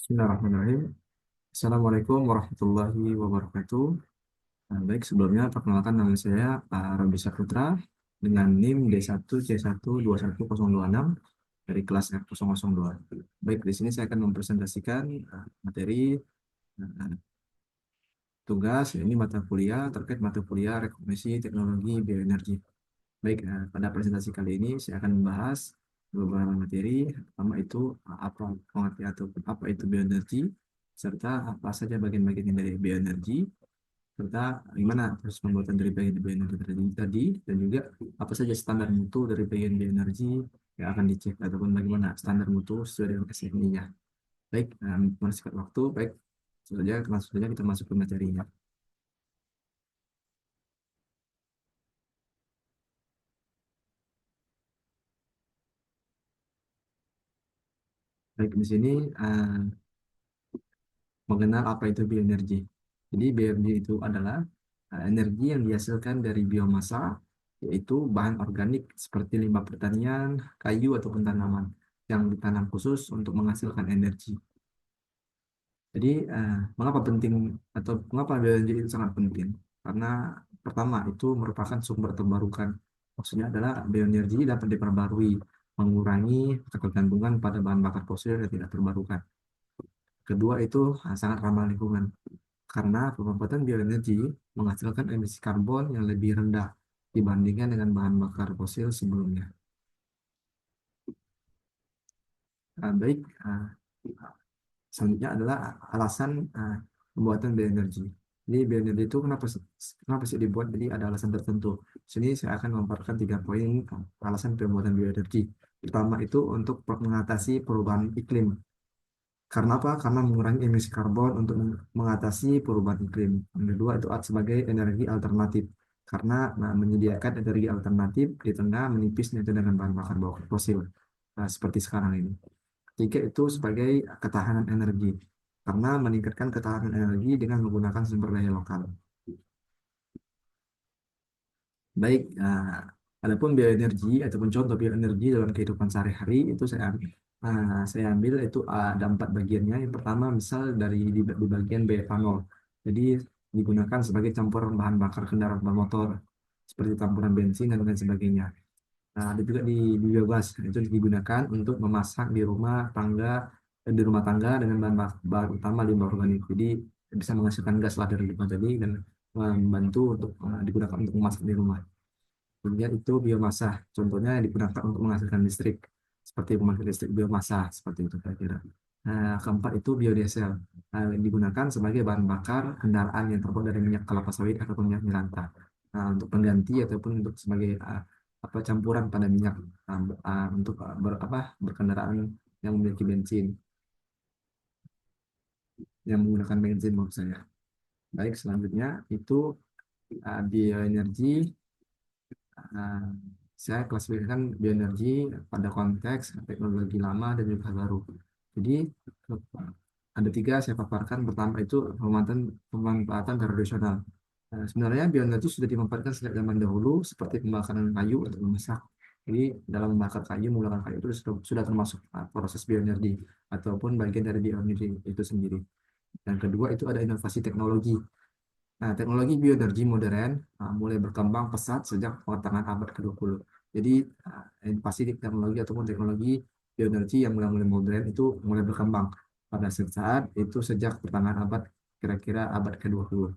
Bismillahirrahmanirrahim. Assalamualaikum warahmatullahi wabarakatuh. Baik, sebelumnya perkenalkan nama saya Robi Saputra dengan NIM D1C121026 dari kelas F002. Baik, di sini saya akan mempresentasikan materi uh, tugas, ini mata kuliah terkait mata kuliah rekognisi teknologi bioenergi. Baik, pada presentasi kali ini saya akan membahas beberapa materi. Pertama itu apa pengertian atau apa itu bioenergi, serta apa saja bagian-bagian dari bioenergi, serta gimana proses pembuatan dari bagian bioenergi tadi, dan juga apa saja standar mutu dari bagian bioenergi yang akan dicek ataupun bagaimana standar mutu sesuai dengan SNI-nya. Baik, mempersingkat waktu, baik, langsung saja kita masuk ke materinya. Baik, di sini eh, mengenal apa itu bioenergi. Jadi bioenergi itu adalah energi yang dihasilkan dari biomasa, yaitu bahan organik seperti limbah pertanian, kayu ataupun tanaman yang ditanam khusus untuk menghasilkan energi. Jadi mengapa penting atau mengapa bioenergi itu sangat penting? Karena pertama itu merupakan sumber terbarukan. Maksudnya adalah bioenergi dapat diperbarui, mengurangi ketergantungan pada bahan bakar fosil yang tidak terbarukan. Kedua itu sangat ramah lingkungan karena pemanfaatan bioenergi menghasilkan emisi karbon yang lebih rendah dibandingkan dengan bahan bakar fosil sebelumnya. Baik, selanjutnya adalah alasan pembuatan bioenergi. Jadi bioenergi itu kenapa sih dibuat? Jadi ada alasan tertentu. Di sini saya akan memaparkan 3 poin alasan pembuatan bioenergi. Pertama itu untuk mengatasi perubahan iklim. Karena apa? Karena mengurangi emisi karbon untuk mengatasi perubahan iklim. Yang kedua itu sebagai energi alternatif. Karena menyediakan energi alternatif di tengah menipisnya itu dengan bahan bakar fosil. Seperti sekarang ini. Ketiga itu sebagai ketahanan energi. Karena meningkatkan ketahanan energi dengan menggunakan sumber daya lokal. Baik, adapun bioenergi ataupun contoh bioenergi dalam kehidupan sehari-hari itu saya ambil itu ada 4 bagiannya. Yang pertama misal di bagian bioetanol. Jadi digunakan sebagai campuran bahan bakar kendaraan bermotor seperti campuran bensin dan lain sebagainya. Nah, ada juga di biogas itu digunakan untuk memasak di rumah tangga dengan bahan utama limbah organik. Jadi bisa menghasilkan gas lah dari limbah tadi dan membantu untuk digunakan untuk memasak di rumah. Kemudian itu biomasa, contohnya yang digunakan untuk menghasilkan listrik, seperti pembangkit listrik biomasa, seperti itu kira-kira. Nah, keempat itu biodiesel, digunakan sebagai bahan bakar kendaraan yang terbuat dari minyak kelapa sawit atau minyak jelantah. Nah, untuk pengganti ataupun untuk sebagai campuran pada minyak untuk berkendaraan yang memiliki bensin, yang menggunakan bensin maksud saya. Baik, selanjutnya itu bioenergi. Nah, saya klasifikasikan bioenergi pada konteks teknologi lama dan juga baru. Jadi ada 3 saya paparkan. Pertama itu pemanfaatan tradisional. Sebenarnya bioenergi sudah dimanfaatkan sejak zaman dahulu seperti pembakaran kayu untuk memasak. Jadi dalam membakar kayu, menggunakan kayu itu sudah termasuk proses bioenergi ataupun bagian dari bioenergi itu sendiri. Yang kedua itu ada inovasi teknologi. Nah, teknologi bioenergi modern mulai berkembang pesat sejak pertengahan abad ke-20. Jadi, inovasi teknologi ataupun teknologi bioenergi yang mulai modern itu mulai berkembang pada saat itu sejak pertengahan abad kira-kira abad ke-20.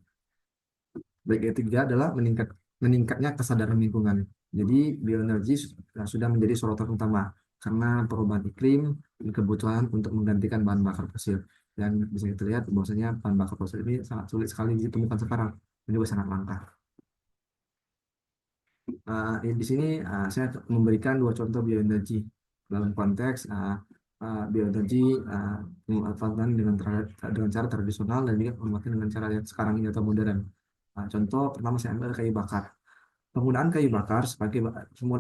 Baik, yang ketiga adalah meningkatnya kesadaran lingkungan. Jadi, bioenergi sudah menjadi sorotan utama karena perubahan iklim dan kebutuhan untuk menggantikan bahan bakar fosil. Dan bisa kita lihat bahwasanya bahan bakar fosil ini sangat sulit sekali ditemukan sekarang dan juga sangat langka. Di sini saya memberikan 2 contoh bioenergi dalam konteks bioenergi pemanfaatan dengan cara tradisional dan juga pemanfaatan dengan cara yang sekarang ini atau modern. Contoh pertama saya ambil kayu bakar. Penggunaan kayu bakar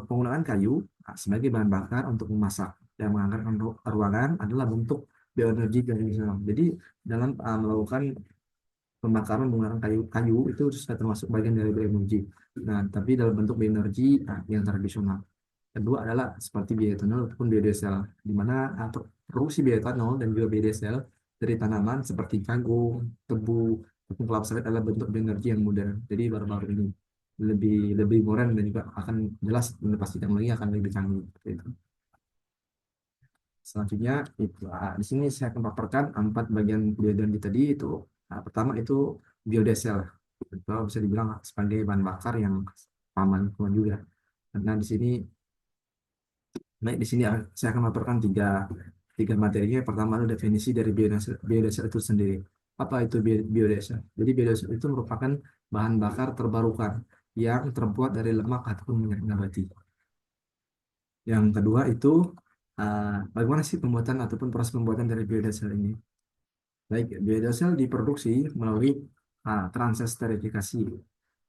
penggunaan kayu sebagai bahan bakar untuk memasak dan mengangkat ruangan adalah bentuk bioenergi tradisional. Jadi dalam melakukan pembakaran menggunakan kayu itu sudah termasuk bagian dari bioenergi. Nah, tapi dalam bentuk bioenergi yang tradisional. Kedua adalah seperti bioetanol ataupun biodiesel, di mana produksi bioetanol dan juga biodiesel dari tanaman seperti jagung, tebu, ataupun kelapa sawit adalah bentuk bioenergi yang modern. Jadi baru-baru ini lebih lebih modern dan juga akan jelas dan dipastikan lagi akan lebih canggih seperti itu. Selanjutnya itu di sini saya akan paparkan empat bagian bioenergi tadi itu. Pertama itu biodiesel. Itu bisa dibilang sebagai bahan bakar yang ramah lingkungan juga. Karena di sini baik di sini saya akan memaparkan tiga tiga materinya. Pertama adalah definisi dari biodiesel, biodiesel itu sendiri. Apa itu biodiesel? Jadi biodiesel itu merupakan bahan bakar terbarukan yang terbuat dari lemak ataupun minyak nabati. Yang kedua itu bagaimana sih pembuatan ataupun proses pembuatan dari biodiesel ini? Baik, biodiesel diproduksi melalui proses esterifikasi,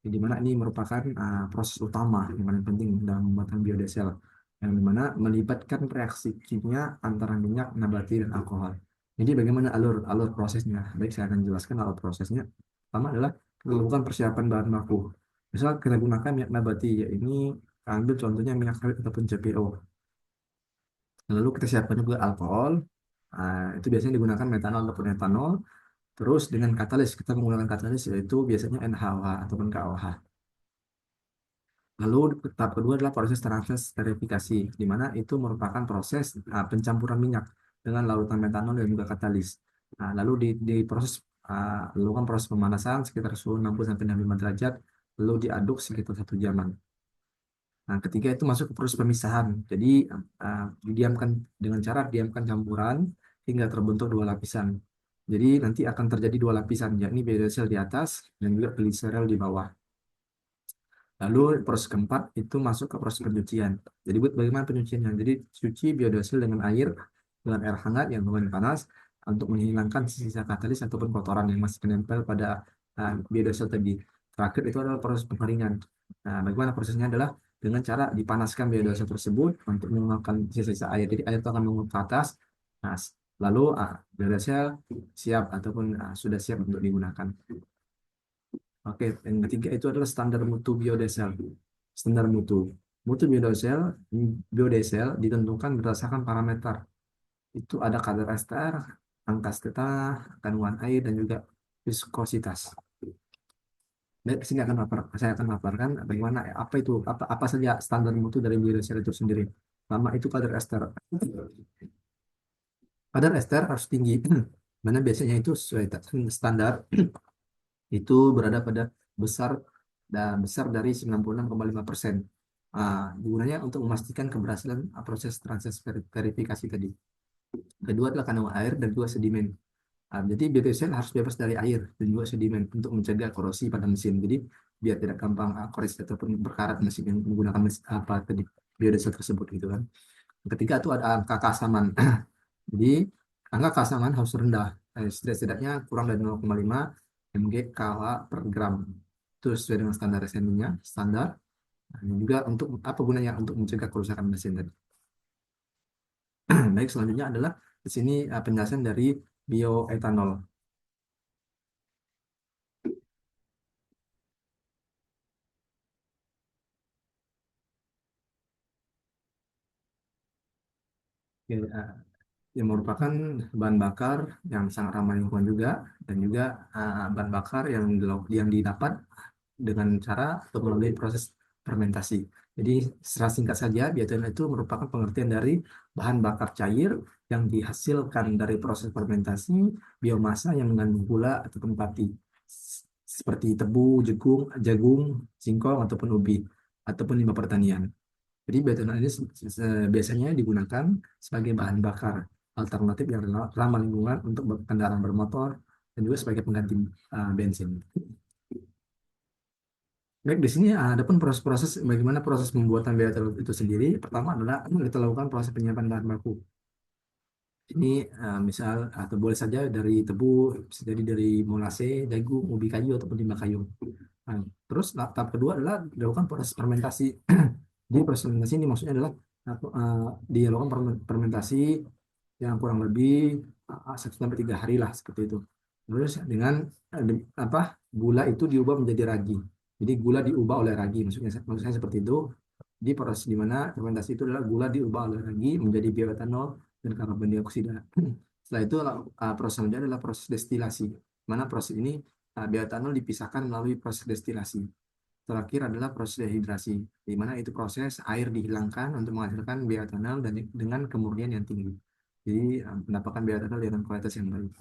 di mana ini merupakan proses utama yang paling penting dalam pembuatan biodiesel, yang dimana melibatkan reaksi kimia antara minyak nabati dan alkohol. Jadi bagaimana alur alur prosesnya? Baik, saya akan jelaskan alur prosesnya. Pertama adalah melakukan persiapan bahan baku. Misal kita gunakan minyak nabati, ya ini ambil contohnya minyak sawit ataupun CPO. Lalu kita siapkan juga alkohol. Itu biasanya digunakan metanol ataupun etanol. Terus dengan katalis, kita menggunakan katalis yaitu biasanya NaOH ataupun KOH. Lalu tahap kedua adalah proses proses esterifikasi, di mana itu merupakan proses pencampuran minyak dengan larutan metanol dan juga katalis. Lalu di proses dilakukan proses pemanasan sekitar suhu 60 sampai 65 derajat, lalu diaduk sekitar 1 jaman. Nah, ketiga itu masuk ke proses pemisahan. Jadi didiamkan dengan cara diamkan campuran hingga terbentuk dua lapisan. Jadi nanti akan terjadi dua lapisan, yakni biodiesel di atas dan juga gliserol di bawah. Lalu proses keempat itu masuk ke proses pencucian. Jadi bagaimana penyuciannya? Jadi cuci biodiesel dengan air hangat yang lumayan panas untuk menghilangkan sisa katalis ataupun kotoran yang masih menempel pada biodiesel tadi. Terakhir itu adalah proses pengeringan. Nah, bagaimana prosesnya adalah dengan cara dipanaskan biodiesel tersebut untuk mengeluarkan sisa-sisa air. Jadi air itu akan menguap ke atas. Nah, lalu biodiesel siap ataupun sudah siap untuk digunakan. Oke, yang ketiga itu adalah standar mutu biodiesel. Standar mutu. Mutu biodiesel ditentukan berdasarkan parameter. Itu ada kadar ester, angka steta, kandungan air, dan juga viskositas. Baik, di sini saya akan paparkan bagaimana apa itu apa saja standar mutu dari biodiesel itu sendiri. Pertama itu kadar ester. Kadar ester harus tinggi, mana biasanya itu sesuai standar itu berada pada besar besar dari 96,5%. Gunanya untuk memastikan keberhasilan proses proses verifikasi tadi. Kedua adalah kandungan air dan juga sedimen. Jadi biodiesel harus bebas dari air dan juga sedimen untuk mencegah korosi pada mesin. Jadi biar tidak gampang korosif ataupun berkarat mesin yang menggunakan mesin, apa tadi biodiesel tersebut gitu kan. Yang ketiga itu ada angka keasaman. Jadi angka keasaman harus rendah, setidaknya kurang dari 0,5 mg/kg per gram. Itu sesuai dengan standar SNI-nya, standar. Nah, ini juga untuk apa gunanya? Untuk mencegah kerusakan mesin tadi. Baik, selanjutnya adalah di sini penjelasan dari bioetanol. Oke, yang merupakan bahan bakar yang sangat ramah lingkungan juga dan juga bahan bakar yang didapat dengan cara atau melalui proses fermentasi. Jadi secara singkat saja, bioetanol itu merupakan pengertian dari bahan bakar cair yang dihasilkan dari proses fermentasi biomasa yang mengandung gula ataupun pati seperti tebu, jagung, singkong ataupun ubi ataupun limbah pertanian. Jadi bioetanol ini biasanya digunakan sebagai bahan bakar alternatif yang ramah lingkungan untuk kendaraan bermotor dan juga sebagai pengganti bensin. Baik, di sini ada pun proses-proses bagaimana proses pembuatan bioetanol itu sendiri. Pertama adalah kita lakukan proses penyiapan bahan baku. Ini misal atau boleh saja dari tebu, bisa jadi dari molase, jagung, ubi kayu ataupun limbah kayu. Nah, terus tahap kedua adalah dilakukan proses fermentasi. Di proses fermentasi ini maksudnya adalah dilakukan fermentasi yang kurang lebih 1 sampai 3 hari lah seperti itu. Terus dengan apa gula itu diubah menjadi ragi. Jadi gula diubah oleh ragi, maksudnya seperti itu. Di proses di mana fermentasi itu adalah gula diubah oleh ragi menjadi bioetanol dan karbon dioksida. Setelah itu proses selanjutnya adalah proses destilasi. Mana proses ini bioetanol dipisahkan melalui proses destilasi. Terakhir adalah proses dehidrasi, di mana itu proses air dihilangkan untuk menghasilkan bioetanol dan dengan kemurnian yang tinggi. Jadi mendapatkan bioetanol dengan kualitas yang baik.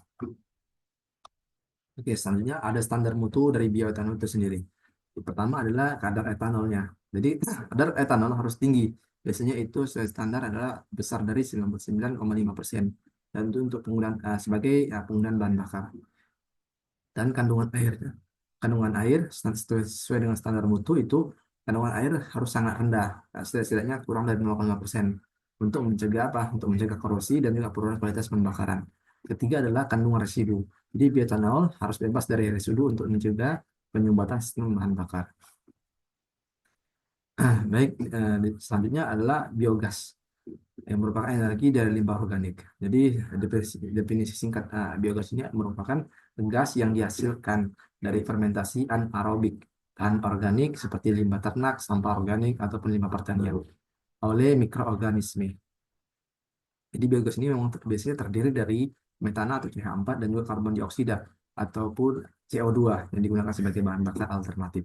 Oke, selanjutnya ada standar mutu dari bioetanol itu sendiri. Yang pertama adalah kadar etanolnya. Jadi kadar etanol harus tinggi. Biasanya itu standar adalah besar dari 99,5%. Dan itu untuk penggunaan sebagai penggunaan bahan bakar. Dan kandungan airnya. Kandungan air sesuai dengan standar mutu itu kandungan air harus sangat rendah, setidaknya kurang dari 0,5% untuk mencegah apa? Untuk mencegah korosi dan juga penurunan kualitas pembakaran. Ketiga adalah kandungan residu. Jadi bioetanol harus bebas dari residu untuk mencegah penyumbatan sistem bahan bakar. Baik, selanjutnya adalah biogas yang merupakan energi dari limbah organik. Jadi definisi singkat biogas ini merupakan gas yang dihasilkan dari fermentasi anaerobik anorganik seperti limbah ternak, sampah organik ataupun limbah pertanian oleh mikroorganisme. Jadi biogas ini memang biasanya terdiri dari metana atau CH4 dan juga karbon dioksida ataupun CO2 yang digunakan sebagai bahan bakar alternatif.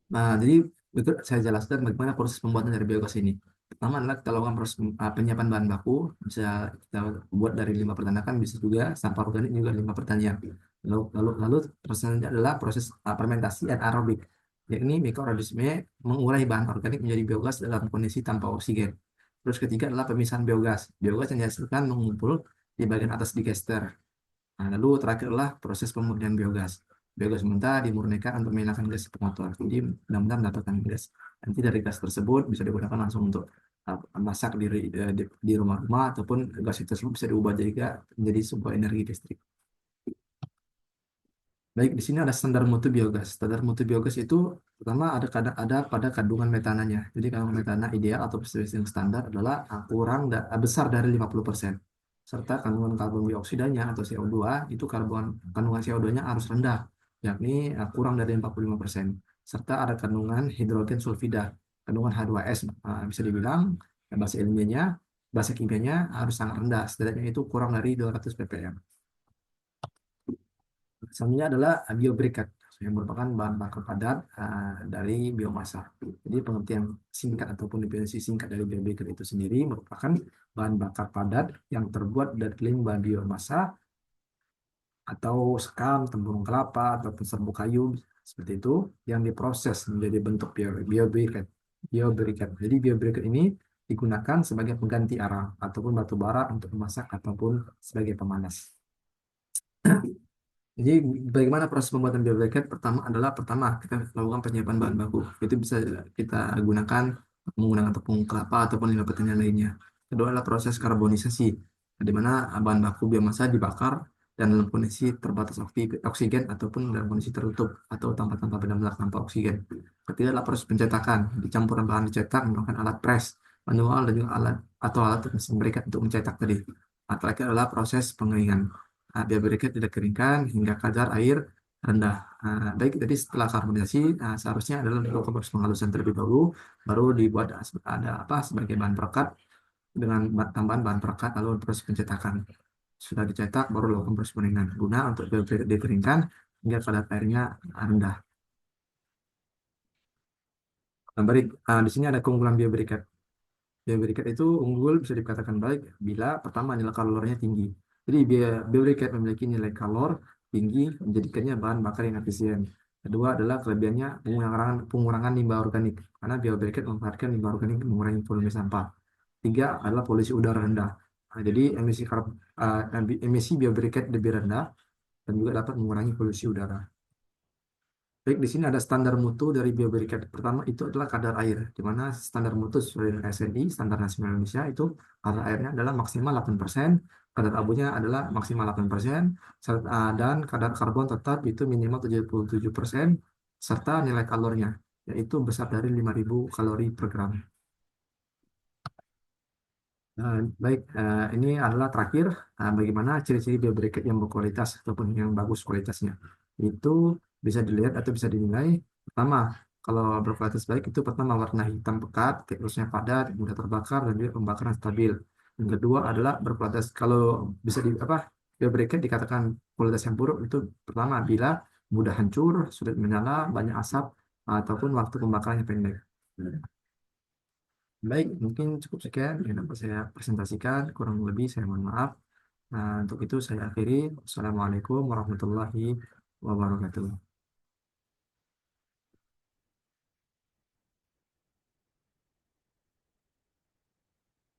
Nah, jadi berikut saya jelaskan bagaimana proses pembuatan dari biogas ini. Pertama adalah kita lakukan proses penyiapan bahan baku, bisa kita buat dari limbah peternakan, bisa juga sampah organik juga limbah pertanian. Lalu proses selanjutnya adalah proses fermentasi anaerobik, yakni mikroorganisme mengurai bahan organik menjadi biogas dalam kondisi tanpa oksigen. Terus ketiga adalah pemisahan biogas. Biogas yang dihasilkan mengumpul di bagian atas digester. Nah, lalu terakhir adalah proses pemurnian biogas. Biogas mentah dimurnikan untuk menghilangkan gas pemotor. Jadi benar-benar mendapatkan gas. Nanti dari gas tersebut bisa digunakan langsung untuk masak di rumah-rumah ataupun gas itu tersebut bisa diubah menjadi sebuah energi listrik. Baik, di sini ada standar mutu biogas. Standar mutu biogas itu pertama ada pada kandungan metananya. Jadi kandungan metana ideal atau yang standar adalah besar dari 50%. Serta kandungan karbon dioksidanya atau CO2 itu kandungan CO2-nya harus rendah, yakni kurang dari 45%. Serta ada kandungan hidrogen sulfida, kandungan H2S bisa dibilang bahasa kimianya harus sangat rendah, setidaknya itu kurang dari 200 ppm. Selanjutnya adalah biobriket yang merupakan bahan bakar padat dari biomasa. Jadi pengertian singkat ataupun definisi singkat dari biobriket itu sendiri merupakan bahan bakar padat yang terbuat dari limbah biomasa atau sekam, tempurung kelapa, ataupun serbuk kayu seperti itu yang diproses menjadi bentuk biobriket. Biobriket. Jadi biobriket ini digunakan sebagai pengganti arang ataupun batu bara untuk memasak ataupun sebagai pemanas. Jadi bagaimana proses pembuatan biobriket? Pertama kita lakukan penyiapan bahan baku. Itu bisa kita gunakan menggunakan tepung kelapa ataupun limbah pertanian lainnya. Kedua adalah proses karbonisasi, di mana bahan baku biomasa dibakar dan dalam kondisi terbatas oksigen ataupun dalam kondisi tertutup atau tanpa benar-benar tanpa oksigen. Ketiga adalah proses pencetakan, dicampuran bahan dicetak menggunakan alat press manual dan juga alat mesin berikat untuk mencetak tadi. Terakhir adalah proses pengeringan. Biar berikat dikeringkan hingga kadar air rendah. Baik, jadi setelah karbonisasi seharusnya adalah dilakukan proses penghalusan terlebih dahulu, baru dibuat ada apa sebagai bahan perekat dengan tambahan bahan perekat lalu proses pencetakan. Sudah dicetak baru lakukan proses pengeringan guna untuk biar berikat dikeringkan hingga kadar airnya rendah. Nah, baik, di sini ada keunggulan bioberikat. Bioberikat itu unggul bisa dikatakan baik bila pertama nilai kalorinya tinggi. Jadi bioberikat memiliki nilai kalor tinggi menjadikannya bahan bakar yang efisien. Kedua adalah kelebihannya pengurangan limbah organik karena bioberikat memanfaatkan limbah organik mengurangi volume sampah. Tiga adalah polusi udara rendah. Jadi emisi bioberikat lebih rendah dan juga dapat mengurangi polusi udara. Baik, di sini ada standar mutu dari bioberikat. Pertama itu adalah kadar air, di mana standar mutu sesuai dengan SNI, Standar Nasional Indonesia, itu kadar airnya adalah maksimal 8%, kadar abunya adalah maksimal 8%, dan kadar karbon tetap itu minimal 77%, serta nilai kalornya, yaitu besar dari 5.000 kalori per gram. Baik, ini adalah terakhir bagaimana ciri-ciri bioberikat yang berkualitas ataupun yang bagus kualitasnya. Itu bisa dilihat atau bisa dinilai. Pertama, kalau berkualitas baik itu pertama warna hitam pekat, teksturnya padat, mudah terbakar, dan juga pembakaran stabil. Yang kedua adalah berkualitas. Kalau bisa di apa? Prefabricate dikatakan kualitas yang buruk itu pertama bila mudah hancur, sulit menyala, banyak asap, ataupun waktu pembakarannya pendek. Baik, mungkin cukup sekian yang dapat saya presentasikan. Kurang lebih saya mohon maaf. Nah, untuk itu saya akhiri. Wassalamualaikum warahmatullahi wabarakatuh.